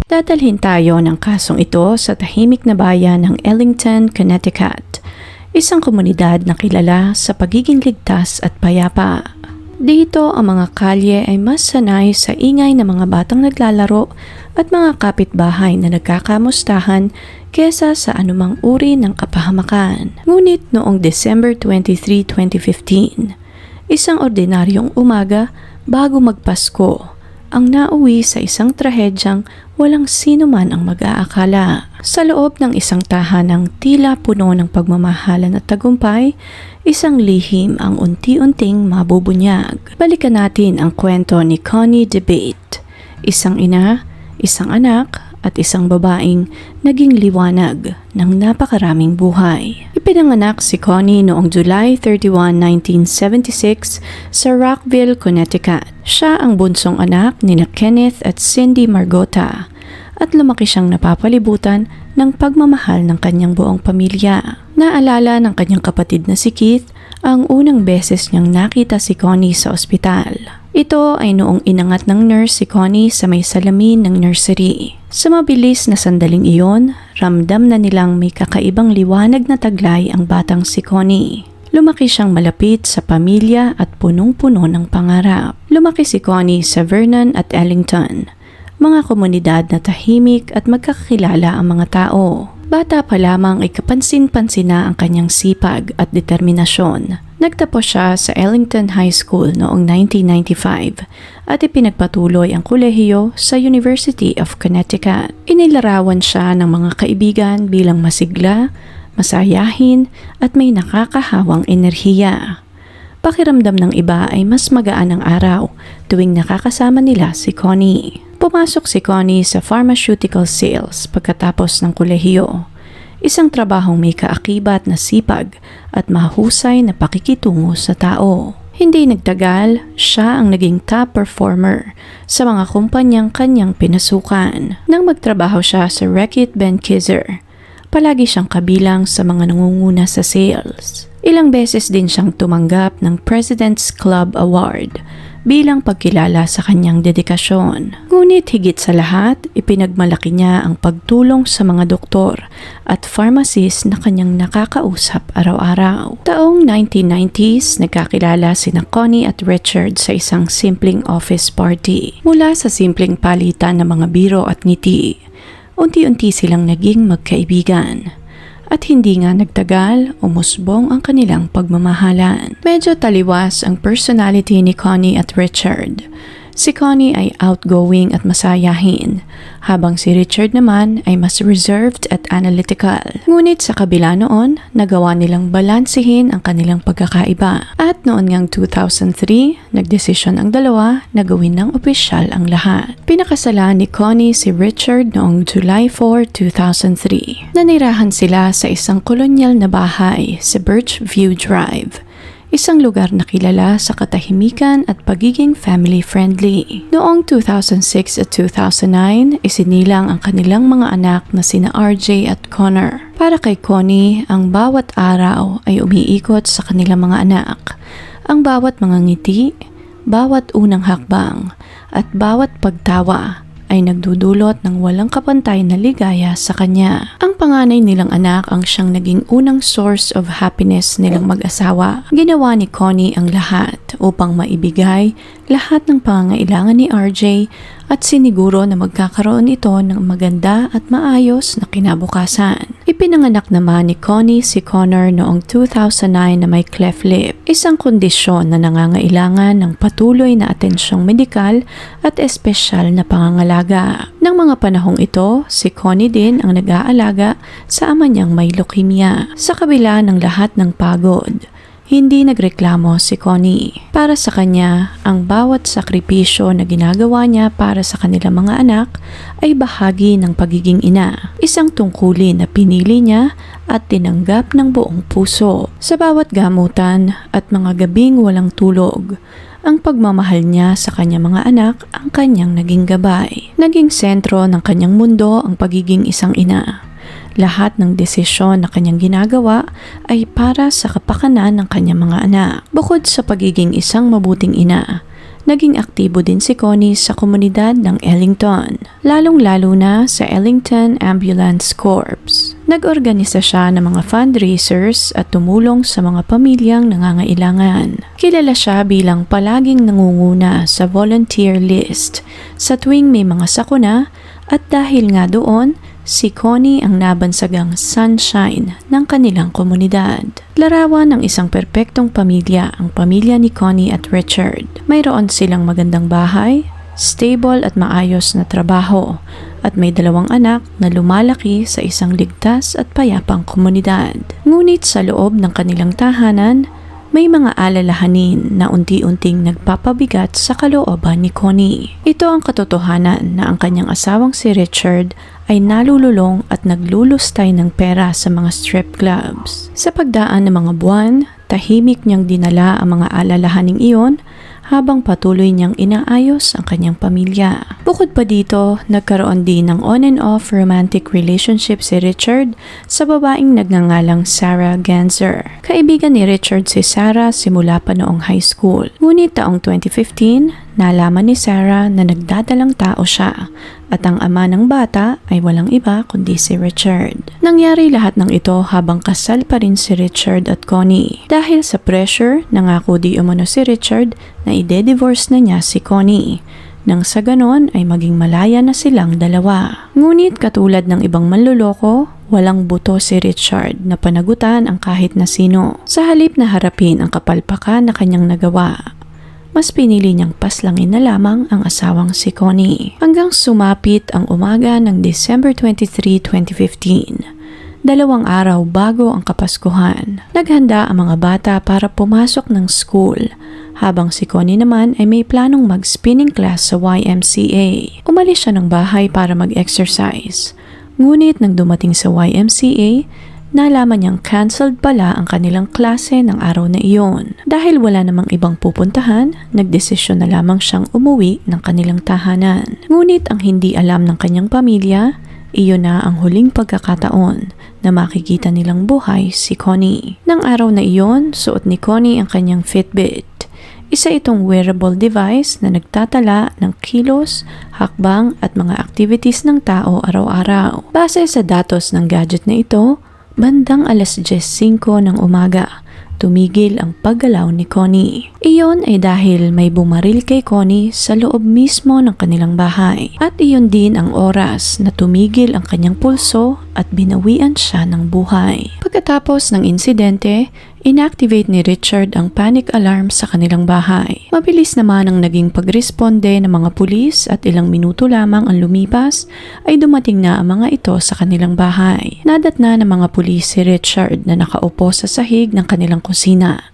Dadalhin tayo ng kasong ito sa tahimik na bayan ng Ellington, Connecticut, isang komunidad na kilala sa pagiging ligtas at payapa. Dito ang mga kalye ay mas sanay sa ingay ng mga batang naglalaro at mga kapitbahay na nagkakamustahan kesa sa anumang uri ng kapahamakan. Ngunit noong December 23, 2015, isang ordinaryong umaga bago magpasko, ang nauwi sa isang trahedyang walang sino man ang mag-aakala. Sa loob ng isang tahanang tila puno ng pagmamahalan at tagumpay, isang lihim ang unti-unting mabubunyag. Balikan natin ang kwento ni Connie DeBate, isang ina, isang anak, at isang babaeng naging liwanag ng napakaraming buhay. Ipinanganak si Connie noong July 31, 1976 sa Rockville, Connecticut. Siya ang bunsong anak ni Kenneth at Cindy Margota at lumaki siyang napapalibutan ng pagmamahal ng kanyang buong pamilya. Naalala ng kanyang kapatid na si Keith ang unang beses niyang nakita si Connie sa ospital. Ito ay noong inangat ng nurse si Connie sa may salamin ng nursery. Sa mabilis na sandaling iyon, ramdam na nilang may kakaibang liwanag na taglay ang batang si Connie. Lumaki siyang malapit sa pamilya at punong-puno ng pangarap. Lumaki si Connie sa Vernon at Ellington, mga komunidad na tahimik at magkakilala ang mga tao. Bata pa lamang ay kapansin-pansin na ang kanyang sipag at determinasyon. Nagtapos siya sa Ellington High School noong 1995 at ipinagpatuloy ang kolehiyo sa University of Connecticut. Inilarawan siya ng mga kaibigan bilang masigla, masayahin at may nakakahawang enerhiya. Pakiramdam ng iba ay mas magaan ang araw tuwing nakakasama nila si Connie. Pumasok si Connie sa pharmaceutical sales pagkatapos ng kolehiyo, isang trabahong may kaakibat na sipag at mahusay na pakikitungo sa tao. Hindi nagtagal, siya ang naging top performer sa mga kumpanyang kanyang pinasukan. Nang magtrabaho siya sa Reckitt Benckiser, palagi siyang kabilang sa mga nangunguna sa sales. Ilang beses din siyang tumanggap ng President's Club Award bilang pagkilala sa kanyang dedikasyon. Ngunit higit sa lahat, ipinagmalaki niya ang pagtulong sa mga doktor at pharmacist na kanyang nakakausap araw-araw. Taong 1990s, nagkakilala sina Connie at Richard sa isang simpleng office party. Mula sa simpleng palitan ng mga biro at ngiti, unti-unti silang naging magkaibigan. At hindi nga nagtagal, umusbong ang kanilang pagmamahalan. Medyo taliwas ang personality ni Connie at Richard. Si Connie ay outgoing at masayahin, habang si Richard naman ay mas reserved at analytical. Ngunit sa kabila noon, nagawa nilang balansehin ang kanilang pagkakaiba. At noon ngang 2003, nagdesisyon ang dalawa na gawin ng opisyal ang lahat. Pinakasalan ni Connie si Richard noong July 4, 2003. Nanirahan sila sa isang kolonyal na bahay sa Birchview Drive, isang lugar na kilala sa katahimikan at pagiging family-friendly. Noong 2006 at 2009, isinilang ang kanilang mga anak na sina RJ at Connor. Para kay Connie, ang bawat araw ay umiikot sa kanilang mga anak. Ang bawat mga ngiti, bawat unang hakbang, at bawat pagtawa ay nagdudulot ng walang kapantay na ligaya sa kanya. Ang panganay nilang anak ang siyang naging unang source of happiness nilang mag-asawa. Ginawa ni Connie ang lahat upang maibigay lahat ng pangangailangan ni RJ at siniguro na magkakaroon ito ng maganda at maayos na kinabukasan. Ipinanganak naman ni Connie si Connor noong 2009 na may cleft lip, isang kondisyon na nangangailangan ng patuloy na atensyong medikal at espesyal na pangangalaga. Nang mga panahong ito, si Connie din ang nag-aalaga sa ama niyang may leukemia. Sa kabila ng lahat ng pagod, hindi nagreklamo si Connie. Para sa kanya, ang bawat sakripisyo na ginagawa niya para sa kanilang mga anak ay bahagi ng pagiging ina. Isang tungkulin na pinili niya at tinanggap ng buong puso. Sa bawat gamutan at mga gabing walang tulog, ang pagmamahal niya sa kanyang mga anak ang kanyang naging gabay. Naging sentro ng kanyang mundo ang pagiging isang ina. lahat ng desisyon na kanyang ginagawa ay para sa kapakanan ng kanyang mga anak. Bukod sa pagiging isang mabuting ina, naging aktibo din si Connie sa komunidad ng Ellington, lalong-lalo na sa Ellington Ambulance Corps. Nag-organisa siya ng mga fundraisers at tumulong sa mga pamilyang nangangailangan. Kilala siya bilang palaging nangunguna sa volunteer list sa tuwing may mga sakuna, at dahil nga doon, si Connie ang nabansagang sunshine ng kanilang komunidad. Larawan ng isang perpektong pamilya ang pamilya ni Connie at Richard. Mayroon silang magandang bahay, stable at maayos na trabaho, at may 2 anak na lumalaki sa isang ligtas at payapang komunidad. Ngunit sa loob ng kanilang tahanan, may mga alalahanin na unti-unting nagpapabigat sa kalooban ni Connie. Ito ang katotohanan na ang kanyang asawang si Richard ay nalululong at naglulustay ng pera sa mga strip clubs. Sa pagdaan ng mga buwan, tahimik niyang dinala ang mga alalahaning iyon habang patuloy niyang inaayos ang kanyang pamilya. Bukod pa dito, nagkaroon din ng on and off romantic relationship si Richard sa babaeng nagngangalang Sarah Ganzer. Kaibigan ni Richard si Sarah simula pa noong high school. Ngunit taong 2015, nalaman ni Sarah na nagdadalang tao siya at ang ama ng bata ay walang iba kundi si Richard. Nangyari lahat ng ito habang kasal pa rin si Richard at Connie. Dahil sa pressure, nangako di umano si Richard na ide-divorce na niya si Connie. Nang sa ganon ay maging malaya na silang dalawa. Ngunit katulad ng ibang manloloko, walang buto si Richard na panagutan ang kahit na sino. Sa halip na harapin ang kapalpakan na kanyang nagawa, mas pinili niyang paslangin na lamang ang asawang si Connie. Hanggang sumapit ang umaga ng December 23, 2015. 2 araw bago ang Kapaskuhan. Naghanda ang mga bata para pumasok ng school, habang si Connie naman ay may planong mag-spinning class sa YMCA. Umalis siya ng bahay para mag-exercise. Ngunit nang dumating sa YMCA, nalaman niyang cancelled pala ang kanilang klase ng araw na iyon. Dahil wala namang ibang pupuntahan, nagdesisyon na lamang siyang umuwi ng kanilang tahanan. Ngunit ang hindi alam ng kanyang pamilya, iyon na ang huling pagkakataon na makikita nilang buhay si Connie. Nang araw na iyon, suot ni Connie ang kanyang Fitbit. Isa itong wearable device na nagtatala ng kilos, hakbang at mga activities ng tao araw-araw. Base sa datos ng gadget na ito, bandang alas 10:05 ng umaga, tumigil ang paggalaw ni Connie. Iyon ay dahil may bumaril kay Connie sa loob mismo ng kanilang bahay. At iyon din ang oras na tumigil ang kanyang pulso at binawian siya ng buhay. Pagkatapos ng insidente, inactivate ni Richard ang panic alarm sa kanilang bahay. Mabilis naman ang naging pagresponde ng mga pulis at ilang minuto lamang ang lumipas ay dumating na ang mga ito sa kanilang bahay. Nadatna ng mga pulis si Richard na nakaupo sa sahig ng kanilang kusina.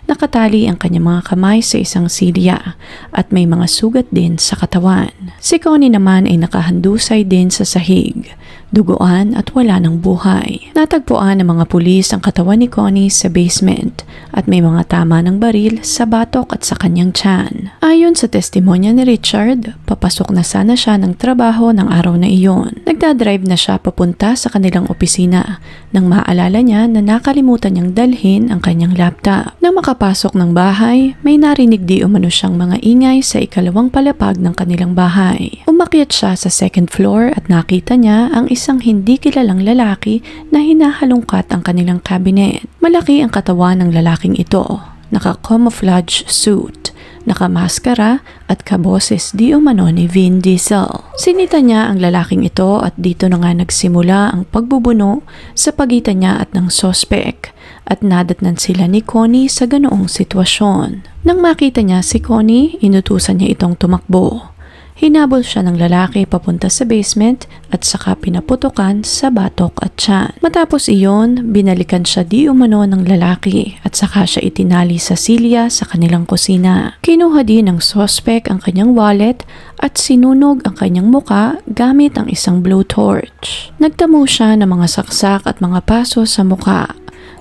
Nakatali ang kanyang mga kamay sa isang silya at may mga sugat din sa katawan. Si Connie naman ay nakahandusay din sa sahig, duguan at wala ng buhay. Natagpuan ng mga pulis ang katawan ni Connie sa basement at may mga tama ng baril sa batok at sa kanyang tiyan. Ayon sa testimonya ni Richard, papasok na sana siya ng trabaho ng araw na iyon. Nagdadrive na siya papunta sa kanilang opisina nang maalala niya na nakalimutan niyang dalhin ang kanyang laptop. Nang makapasok ng bahay, may narinig di umano siyang mga ingay sa ikalawang palapag ng kanilang bahay. Umakyat siya sa second floor at nakita niya ang isang hindi kilalang lalaki na hinahalungkat ang kanilang cabinet. Malaki ang katawan ng lalaking ito, naka-camouflage suit, nakamaskara at kaboses di umano ni Vin Diesel. Sinita niya ang lalaking ito at dito na nga nagsimula ang pagbubuno sa pagitan niya at ng sospek at nadatnan sila ni Connie sa ganoong sitwasyon. Nang makita niya si Connie, inutusan niya itong tumakbo. Hinabol siya ng lalaki papunta sa basement at saka pinaputukan sa batok at tiyan. Matapos iyon, binalikan siya di umano ng lalaki at saka siya itinali sa silya sa kanilang kusina. Kinuha din ng suspect ang kanyang wallet at sinunog ang kanyang muka gamit ang isang blowtorch. Nagtamo siya ng mga saksak at mga paso sa muka.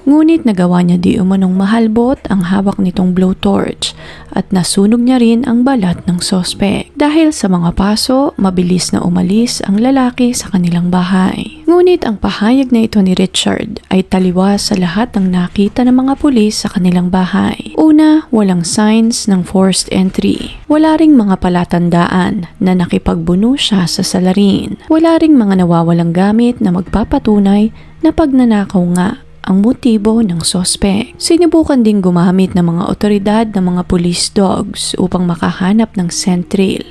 Ngunit nagawa niya di umanong mahalbot ang hawak nitong blowtorch at nasunog niya rin ang balat ng sospek. Dahil sa mga paso, mabilis na umalis ang lalaki sa kanilang bahay. Ngunit ang pahayag na ito ni Richard ay taliwas sa lahat ng nakita ng mga pulis sa kanilang bahay. Una, walang signs ng forced entry. Wala ring mga palatandaan na nakipagbuno siya sa salarin. Wala ring mga nawawalang gamit na magpapatunay na pagnanakaw nga ang motibo ng sospek. Sinubukan ding gumamit ng mga otoridad ng mga police dogs upang makahanap ng scent trail.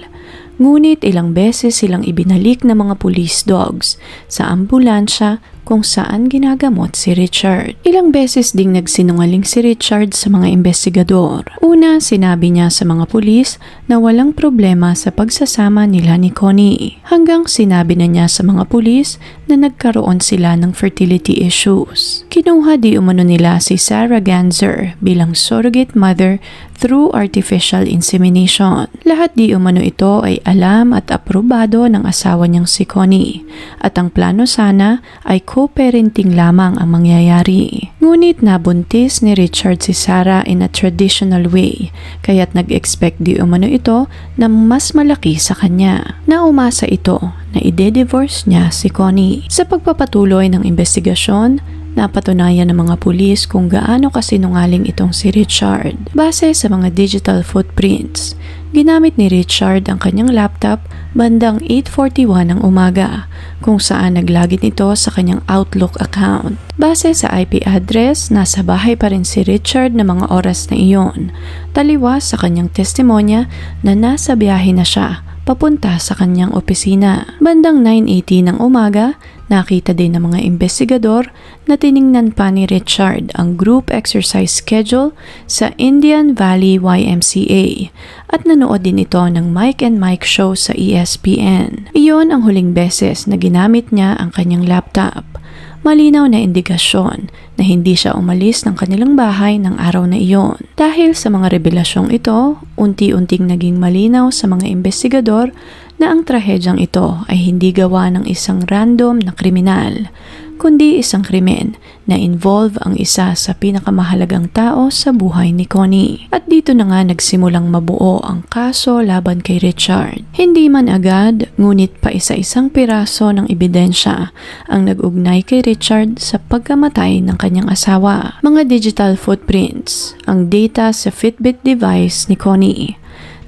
Ngunit ilang beses silang ibinalik ng mga police dogs sa ambulansya kung saan ginagamot si Richard. Ilang beses ding nagsinungaling si Richard sa mga investigador. Una, sinabi niya sa mga pulis na walang problema sa pagsasama nila ni Connie. Hanggang sinabi na niya sa mga pulis na nagkaroon sila ng fertility issues. Kinuha di umano nila si Sarah Ganzer bilang surrogate mother through artificial insemination. Lahat di umano ito ay alam at aprobado ng asawa niyang si Connie at ang plano sana ay co-parenting lamang ang mangyayari. Ngunit nabuntis ni Richard si Sarah in a traditional way, kaya't nag-expect di umano ito na mas malaki sa kanya. Naumasa ito na ide-divorce niya si Connie. Sa pagpapatuloy ng investigasyon, napatunayan ng mga pulis kung gaano kasinungaling itong si Richard. Base sa mga digital footprints, ginamit ni Richard ang kanyang laptop bandang 8:41 ng umaga, kung saan naglagin ito sa kanyang Outlook account. Base sa IP address, nasa bahay pa rin si Richard na mga oras na iyon, taliwas sa kanyang testimonya na nasa biyahe na siya papunta sa kanyang opisina. Bandang 9:80 ng umaga, nakita din ng mga investigador na tiningnan pa ni Richard ang group exercise schedule sa Indian Valley YMCA at nanood din ito ng Mike and Mike show sa ESPN. Iyon ang huling beses na ginamit niya ang kanyang laptop. Malinaw na indikasyon na hindi siya umalis ng kanilang bahay ng araw na iyon. Dahil sa mga revelasyong ito, unti-unting naging malinaw sa mga investigador na ang trahedyang ito ay hindi gawa ng isang random na kriminal, kundi isang krimen na involve ang isa sa pinakamahalagang tao sa buhay ni Connie. At dito na nga nagsimulang mabuo ang kaso laban kay Richard. Hindi man agad, ngunit pa isa-isang piraso ng ebidensya ang nag-ugnay kay Richard sa pagkamatay ng kanyang asawa. Mga digital footprints, ang data sa Fitbit device ni Connie,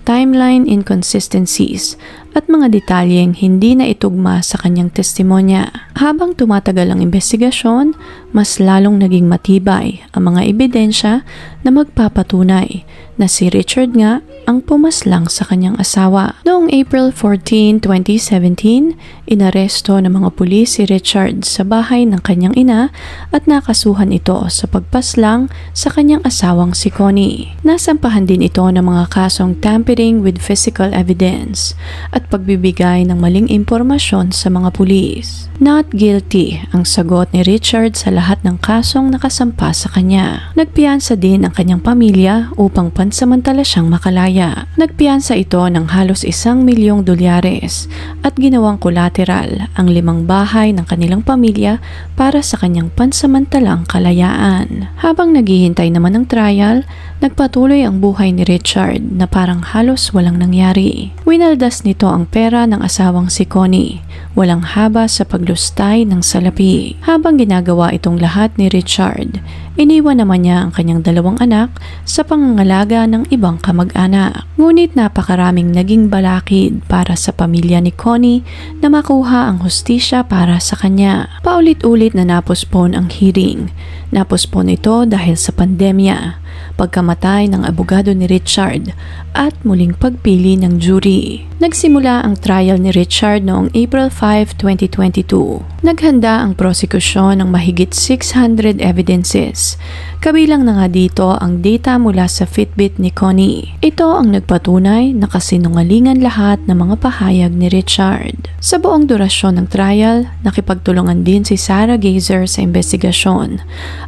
timeline inconsistencies, at mga detalyeng hindi na itugma sa kanyang testimonya. Habang tumatagal ang investigasyon, mas lalong naging matibay ang mga ebidensya na magpapatunay na si Richard nga ang pumaslang sa kanyang asawa. Noong April 14, 2017, inaresto ng mga pulis si Richard sa bahay ng kanyang ina at nakasuhan ito sa pagpaslang sa kanyang asawang si Connie. Nasampahan din ito ng mga kasong tampering with physical evidence at pagbibigay ng maling impormasyon sa mga pulis. Not guilty ang sagot ni Richard sa lahat ng kasong nakasampa sa kanya. Nagpiyansa din ang kanyang pamilya upang pansamantala siyang makalaya. Nagpiyansa ito ng halos $1,000,000 at ginawang collateral ang 5 bahay ng kanilang pamilya para sa kanyang pansamantalang kalayaan. Habang naghihintay naman ng trial, nagpatuloy ang buhay ni Richard na parang halos walang nangyari. Winaldas nito ang pera ng asawang si Connie, walang haba sa paglustay ng salapi. Habang ginagawa itong lahat ni Richard, iniwan naman niya ang kanyang 2 anak sa pangangalaga ng ibang kamag-anak. Ngunit napakaraming naging balakid para sa pamilya ni Connie na makuha ang hustisya para sa kanya. Paulit-ulit na napospon ang hearing. Napospon ito dahil sa pandemya, pagkamatay ng abogado ni Richard, at muling pagpili ng jury. Nagsimula ang trial ni Richard noong April 5, 2022. Naghanda ang prosekusyon ng mahigit 600 evidences. Kabilang na nga dito ang data mula sa Fitbit ni Connie. Ito ang nagpatunay na kasinungalingan lahat ng mga pahayag ni Richard. Sa buong durasyon ng trial, nakipagtulungan din si Sarah Ganzer sa investigasyon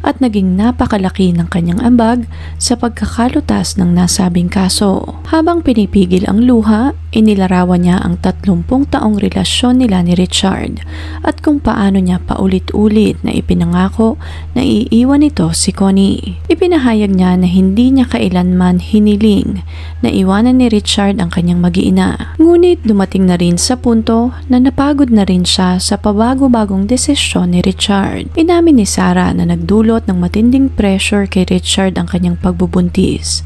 at naging napakalaki ng kanyang ambag sa pagkakalutas ng nasabing kaso. Habang pinipigil ang luha, inilarawan niya ang 30 taong relasyon nila ni Richard at kung paano niya paulit-ulit na ipinangako na iiwan ito nito si Connie. Ipinahayag niya na hindi niya kailanman hiniling na iwanan ni Richard ang kanyang mag-iina. Ngunit dumating na rin sa punto na napagod na rin siya sa pabago-bagong desisyon ni Richard. Inamin ni Sarah na nagdulot ng matinding pressure kay Richard ang kanyang pagbubuntis,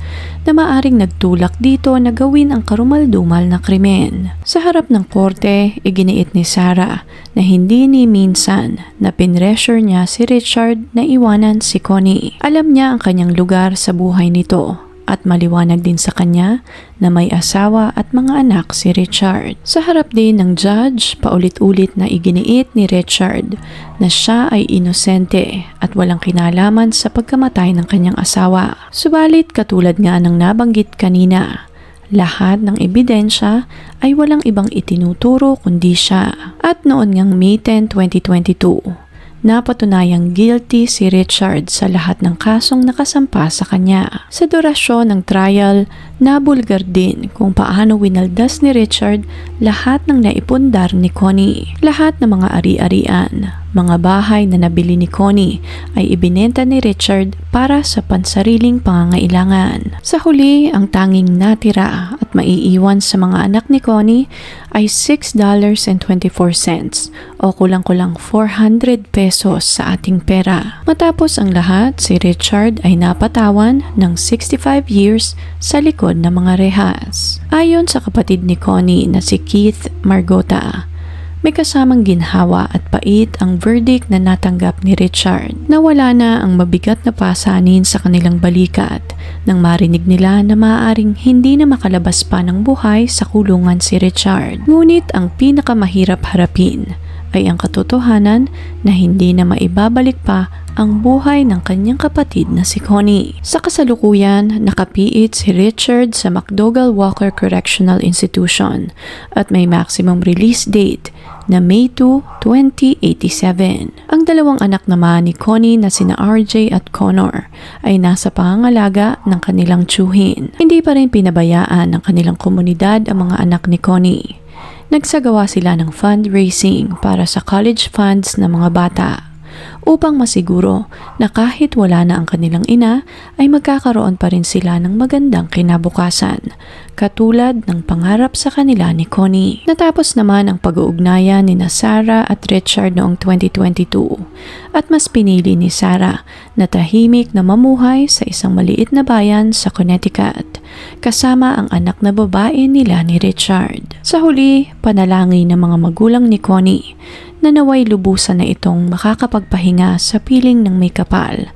na maaring nagtulak dito na gawin ang karumal-dumal na krimen. Sa harap ng korte, iginiit ni Sarah na hindi ni minsan na pinressure niya si Richard na iwanan si Connie. Alam niya ang kanyang lugar sa buhay nito at maliwanag din sa kanya na may asawa at mga anak si Richard. Sa harap din ng judge, paulit-ulit na iginiit ni Richard na siya ay inosente at walang kinalaman sa pagkamatay ng kanyang asawa. Subalit katulad nga ng nabanggit kanina, lahat ng ebidensya ay walang ibang itinuturo kundi siya. At noon ngang May 10, 2022, napatunayang guilty si Richard sa lahat ng kasong nakasampa sa kanya. Sa durasyon ng trial, nabulgar din kung paano winaldas ni Richard lahat ng naipundar ni Connie. Lahat ng mga ari-arian, mga bahay na nabili ni Connie ay ibinenta ni Richard para sa pansariling pangangailangan. Sa huli, ang tanging natira at maiiwan sa mga anak ni Connie ay $6.24 o kulang-kulang 400 pesos sa ating pera. Matapos ang lahat, si Richard ay napatawan ng 65 years sa likod ng mga rehas. Ayon sa kapatid ni Connie na si Keith Margota, may kasamang ginhawa at pait ang verdict na natanggap ni Richard. Nawala na ang mabigat na pasanin sa kanilang balikat nang marinig nila na maaaring hindi na makalabas pa ng buhay sa kulungan si Richard. Ngunit ang pinakamahirap harapin ay ang katotohanan na hindi na maibabalik pa ang buhay ng kanyang kapatid na si Connie. Sa kasalukuyan, nakapiit si Richard sa McDougall Walker Correctional Institution at may maximum release date na May 2, 2087. Ang dalawang anak naman ni Connie na sina RJ at Connor ay nasa pangangalaga ng kanilang tiyuhin. Hindi pa rin pinabayaan ng kanilang komunidad ang mga anak ni Connie. Nagsagawa sila ng fundraising para sa college funds ng mga bata upang masiguro na kahit wala na ang kanilang ina ay magkakaroon pa rin sila ng magandang kinabukasan, katulad ng pangarap sa kanila ni Connie. Natapos naman ang pag-uugnayan ni Sarah at Richard noong 2022 at mas pinili ni Sarah na tahimik na mamuhay sa isang maliit na bayan sa Connecticut kasama ang anak na babae nila ni Richard. Sa huli, panalangin ng mga magulang ni Connie na naway lubusan na itong makakapagpahinga sa piling ng may kapal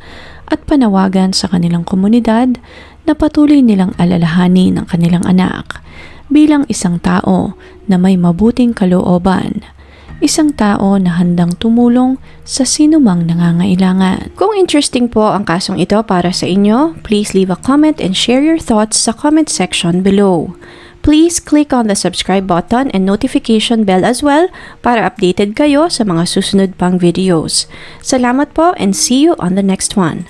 at panawagan sa kanilang komunidad na patuloy nilang alalahanin ang kanilang anak bilang isang tao na may mabuting kalooban, isang tao na handang tumulong sa sinumang nangangailangan. Kung interesting po ang kasong ito para sa inyo, please leave a comment and share your thoughts sa comment section below. Please click on the subscribe button and notification bell as well para updated kayo sa mga susunod pang videos. Salamat po and see you on the next one.